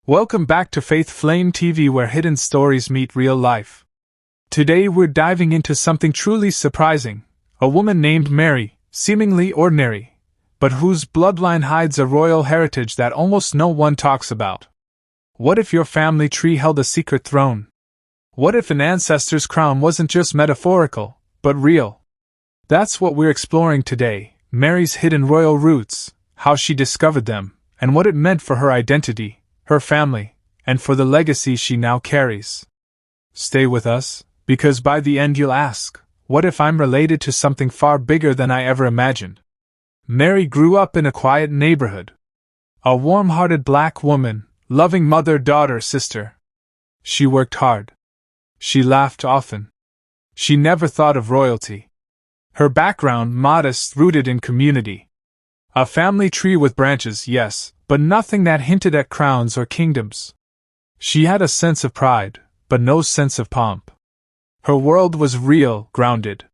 Welcome back to Faith Flame TV, where hidden stories meet real life. Today we're diving into something truly surprising. A woman named Mary, seemingly ordinary, but whose bloodline hides a royal heritage that almost no one talks about. What if your family tree held a secret throne? What if an ancestor's crown wasn't just metaphorical, but real? That's what we're exploring today: Mary's hidden royal roots, how she discovered them, and what it meant for her identity, her family, and for the legacy she now carries. Stay with us, because by the end you'll ask, what if I'm related to something far bigger than I ever imagined? Mary grew up in a quiet neighborhood. A warm-hearted black woman, loving mother, daughter, sister. She worked hard. She laughed often. She never thought of royalty. Her background modest, rooted in community. A family tree with branches, yes, but nothing that hinted at crowns or kingdoms. She had a sense of pride, but no sense of pomp. Her world was real, grounded.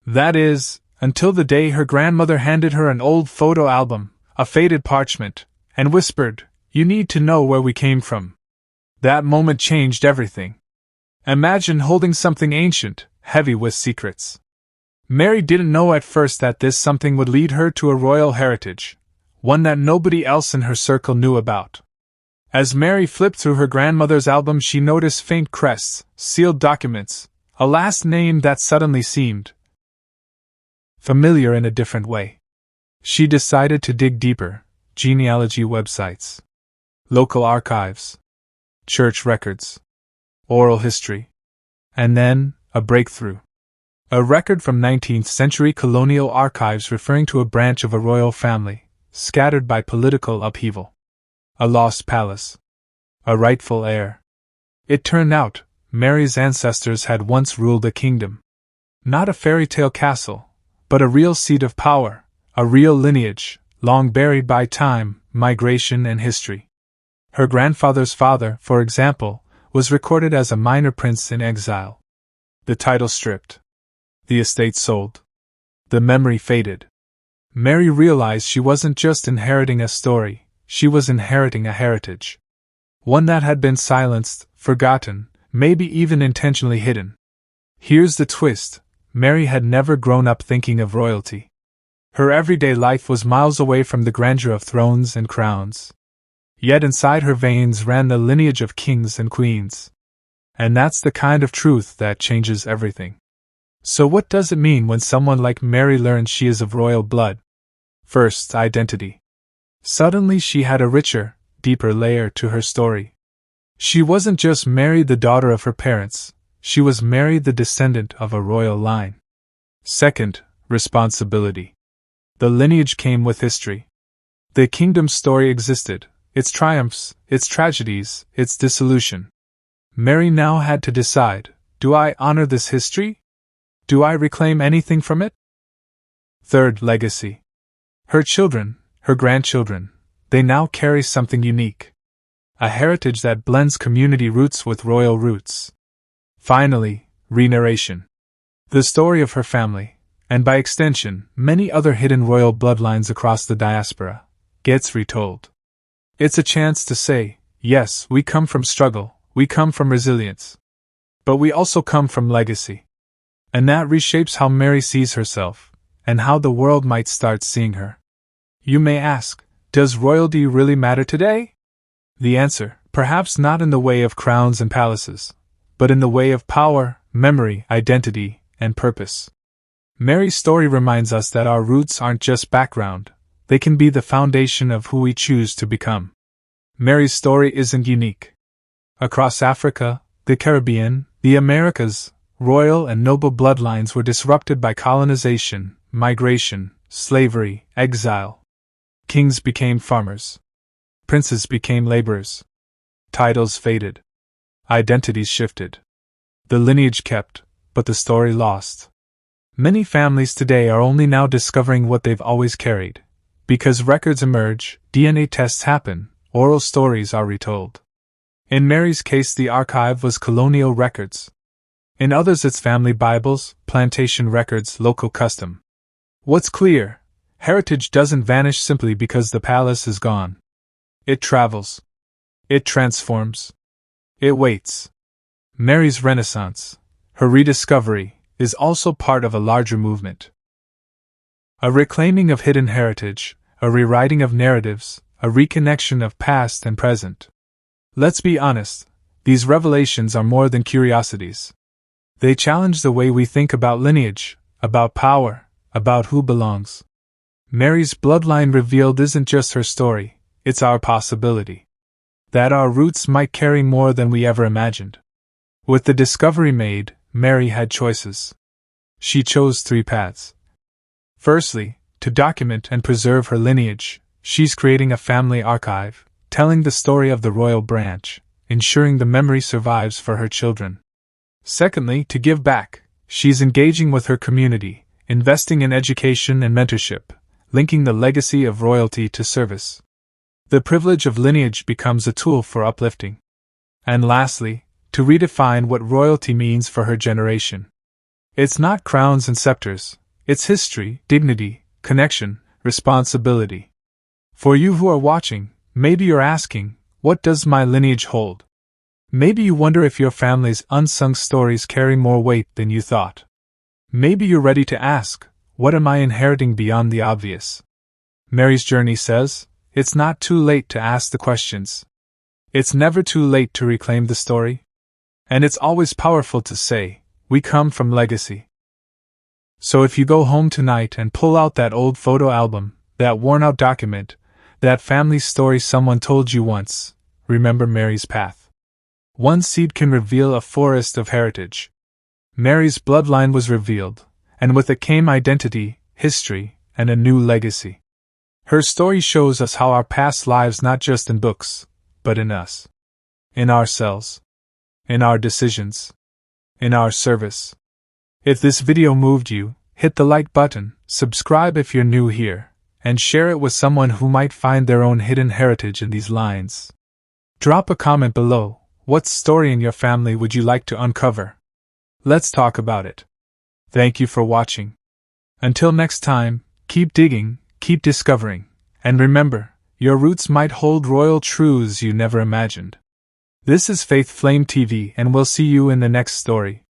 That is, until the day her grandmother handed her an old photo album, a faded parchment, and whispered, "You need to know where we came from." That moment changed everything. Imagine holding something ancient, heavy with secrets. Mary didn't know at first that this something would lead her to a royal heritage, one that nobody else in her circle knew about. As Mary flipped through her grandmother's album, she noticed faint crests, sealed documents, a last name that suddenly seemed familiar in a different way. She decided to dig deeper: genealogy websites, local archives, church records, oral history. And then, a breakthrough. A record from 19th century colonial archives referring to a branch of a royal family, scattered by political upheaval. A lost palace. A rightful heir. It turned out, Mary's ancestors had once ruled a kingdom. Not a fairy tale castle, but a real seat of power, a real lineage, long buried by time, migration, and history. Her grandfather's father, for example, was recorded as a minor prince in exile. The title stripped. The estate sold. The memory faded. Mary realized she wasn't just inheriting a story, she was inheriting a heritage. One that had been silenced, forgotten, maybe even intentionally hidden. Here's the twist: Mary had never grown up thinking of royalty. Her everyday life was miles away from the grandeur of thrones and crowns. Yet inside her veins ran the lineage of kings and queens. And that's the kind of truth that changes everything. So what does it mean when someone like Mary learns she is of royal blood? First, identity. Suddenly she had a richer, deeper layer to her story. She wasn't just Mary, the daughter of her parents, she was Mary, the descendant of a royal line. Second, responsibility. The lineage came with history. The kingdom's story existed, its triumphs, its tragedies, its dissolution. Mary now had to decide: do I honor this history? Do I reclaim anything from it? Third, legacy. Her children, her grandchildren, they now carry something unique. A heritage that blends community roots with royal roots. Finally, renarration. The story of her family, and by extension, many other hidden royal bloodlines across the diaspora, gets retold. It's a chance to say, yes, we come from struggle, we come from resilience. But we also come from legacy. And that reshapes how Mary sees herself, and how the world might start seeing her. You may ask, does royalty really matter today? The answer, perhaps not in the way of crowns and palaces, but in the way of power, memory, identity, and purpose. Mary's story reminds us that our roots aren't just background, they can be the foundation of who we choose to become. Mary's story isn't unique. Across Africa, the Caribbean, the Americas, royal and noble bloodlines were disrupted by colonization, migration, slavery, exile. Kings became farmers. Princes became laborers. Titles faded. Identities shifted. The lineage kept, but the story lost. Many families today are only now discovering what they've always carried. Because records emerge, DNA tests happen, oral stories are retold. In Mary's case, the archive was colonial records. In others, it's family Bibles, plantation records, local custom. What's clear: heritage doesn't vanish simply because the palace is gone. It travels. It transforms. It waits. Mary's Renaissance, her rediscovery, is also part of a larger movement. A reclaiming of hidden heritage, a rewriting of narratives, a reconnection of past and present. Let's be honest, these revelations are more than curiosities. They challenge the way we think about lineage, about power, about who belongs. Mary's bloodline revealed isn't just her story, it's our possibility. That our roots might carry more than we ever imagined. With the discovery made, Mary had choices. She chose 3 paths. Firstly, to document and preserve her lineage, she's creating a family archive, telling the story of the royal branch, ensuring the memory survives for her children. Secondly, to give back, she's engaging with her community, investing in education and mentorship, linking the legacy of royalty to service. The privilege of lineage becomes a tool for uplifting. And lastly, to redefine what royalty means for her generation. It's not crowns and scepters, it's history, dignity, connection, responsibility. For you who are watching, maybe you're asking, what does my lineage hold? Maybe you wonder if your family's unsung stories carry more weight than you thought. Maybe you're ready to ask, what am I inheriting beyond the obvious? Mary's journey says, it's not too late to ask the questions. It's never too late to reclaim the story. And it's always powerful to say, we come from legacy. So if you go home tonight and pull out that old photo album, that worn-out document, that family story someone told you once, remember Mary's path. One seed can reveal a forest of heritage. Mary's bloodline was revealed, and with it came identity, history, and a new legacy. Her story shows us how our past lives not just in books, but in us. In ourselves. In our decisions. In our service. If this video moved you, hit the like button, subscribe if you're new here, and share it with someone who might find their own hidden heritage in these lines. Drop a comment below. What story in your family would you like to uncover? Let's talk about it. Thank you for watching. Until next time, keep digging, keep discovering, and remember, your roots might hold royal truths you never imagined. This is Faith Flame TV, and we'll see you in the next story.